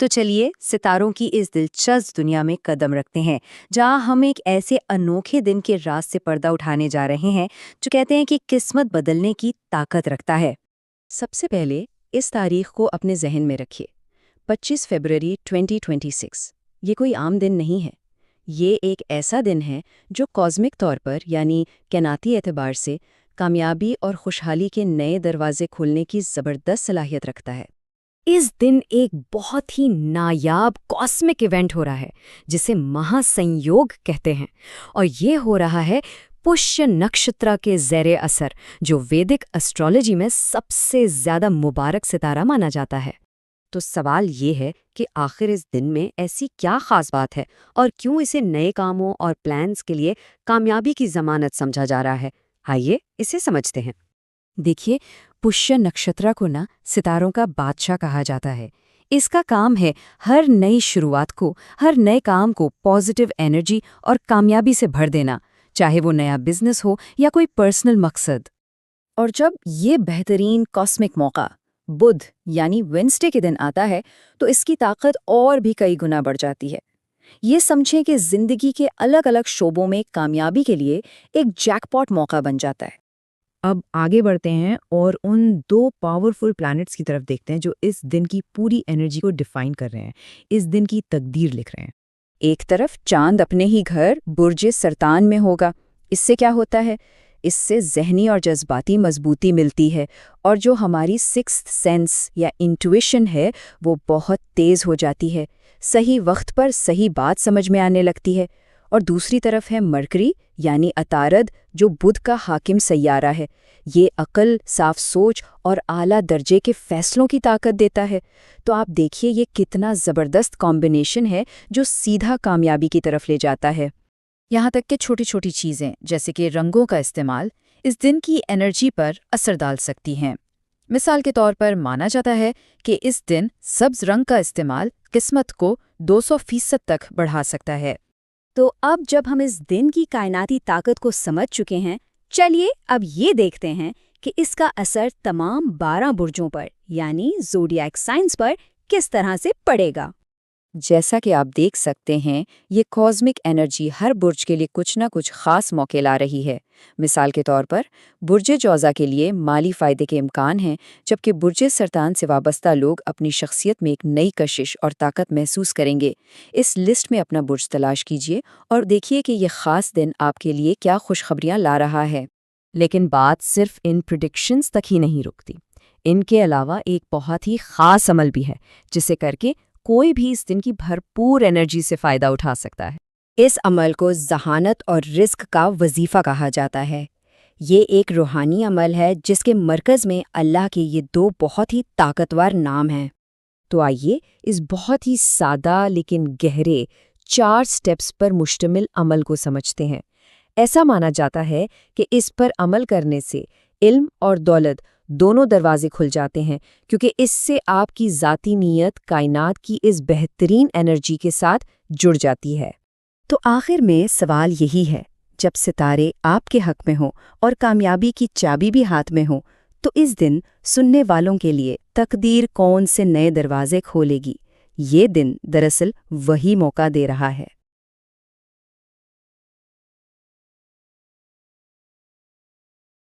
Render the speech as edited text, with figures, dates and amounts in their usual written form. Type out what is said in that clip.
तो चलिए सितारों की इस दिलचस्प दुनिया में कदम रखते हैं, जहां हम एक ऐसे अनोखे दिन के राज से पर्दा उठाने जा रहे हैं जो कहते हैं कि किस्मत बदलने की ताकत रखता है। सबसे पहले इस तारीख को अपने जहन में रखिए। 25 फरवरी 2026। ये कोई आम दिन नहीं है। ये एक ऐसा दिन है जो कॉस्मिक तौर पर यानी कैनाती एतबार से कामयाबी और खुशहाली के नए दरवाजे खोलने की ज़बरदस्त सलाहियत रखता है। इस दिन एक बहुत ही नायाब कॉस्मिक इवेंट हो रहा है जिसे महासंयोग कहते हैं, और ये हो रहा है पुष्य नक्षत्र के ज़ेरे असर, जो वैदिक एस्ट्रोलॉजी में सबसे ज़्यादा मुबारक सितारा माना जाता है। तो सवाल ये है कि आखिर इस दिन में ऐसी क्या खास बात है और क्यों इसे नए कामों और प्लान्स के लिए कामयाबी की जमानत समझा जा रहा है। आइए इसे समझते हैं। देखिए, पुष्य नक्षत्र को ना सितारों का बादशाह कहा जाता है। इसका काम है हर नई शुरुआत को, हर नए काम को पॉजिटिव एनर्जी और कामयाबी से भर देना, चाहे वो नया बिजनेस हो या कोई पर्सनल मकसद। और जब ये बेहतरीन कॉस्मिक मौका बुध यानी वेंसडे के दिन आता है तो इसकी ताकत और भी कई गुना बढ़ जाती है। ये समझें कि जिंदगी के अलग अलग शोबों में कामयाबी के लिए एक जैकपॉट मौका बन जाता है। अब आगे बढ़ते हैं और उन दो पावरफुल प्लैनेट्स की तरफ देखते हैं जो इस दिन की पूरी एनर्जी को डिफाइन कर रहे हैं, इस दिन की तकदीर लिख रहे हैं। एक तरफ चांद अपने ही घर बुर्ज सरतान में होगा। इससे क्या होता है? इससे ज़हनी और जज्बाती मजबूती मिलती है, और जो हमारी सिक्स्थ सेंस या इंट्यूइशन है वो बहुत तेज़ हो जाती है। सही वक्त पर सही बात समझ में आने लगती है। और दूसरी तरफ है मरकरी यानी अतारद, जो बुध का हाकिम सैयारा है। ये अकल, साफ सोच और आला दर्जे के फैसलों की ताकत देता है। तो आप देखिए ये कितना ज़बरदस्त कॉम्बिनेशन है जो सीधा कामयाबी की तरफ ले जाता है। यहाँ तक कि छोटी छोटी चीज़ें जैसे कि रंगों का इस्तेमाल इस दिन की एनर्जी पर असर डाल सकती हैं। मिसाल के तौर पर माना जाता है कि इस दिन सब्ज रंग का इस्तेमाल किस्मत को 200% तक बढ़ा सकता है। तो अब जब हम इस दिन की कायनाती ताकत को समझ चुके हैं, चलिए अब ये देखते हैं कि इसका असर तमाम 12 बुर्जों पर यानी ज़ोडिएक साइंस पर किस तरह से पड़ेगा। जैसा कि आप देख सकते हैं, ये कॉस्मिक एनर्जी हर बुर्ज के लिए कुछ ना कुछ खास मौके ला रही है। मिसाल के तौर पर बुर्ज जौज़ा के लिए माली फ़ायदे के इम्कान हैं, जबकि बुर्ज सरतान से वाबस्ता लोग अपनी शख्सियत में एक नई कशिश और ताकत महसूस करेंगे। इस लिस्ट में अपना बुर्ज तलाश कीजिए और देखिए कि ये ख़ास दिन आपके लिए क्या खुशखबरियाँ ला रहा है। लेकिन बात सिर्फ इन प्रिडिक्शंस तक ही नहीं रुकती। इनके अलावा एक बहुत ही ख़ास अमल भी है जिसे करके कोई भी इस दिन की भरपूर एनर्जी से फ़ायदा उठा सकता है। इस अमल को ज़हानत और रिस्क का वजीफ़ा कहा जाता है। ये एक रूहानी अमल है जिसके मरकज़ में अल्लाह के ये दो बहुत ही ताकतवर नाम हैं। तो आइए इस बहुत ही सादा लेकिन गहरे 4 स्टेप्स पर मुश्तमिल अमल को समझते हैं। ऐसा माना जाता है कि इस पर अमल करने से इल्म और दौलत दोनों दरवाजे खुल जाते हैं, क्योंकि इससे आपकी ज़ाती नीयत कायनात की इस बेहतरीन एनर्जी के साथ जुड़ जाती है। तो आखिर में सवाल यही है, जब सितारे आपके हक में हों और कामयाबी की चाबी भी हाथ में हो, तो इस दिन सुनने वालों के लिए तकदीर कौन से नए दरवाजे खोलेगी? ये दिन दरअसल वही मौका दे रहा है।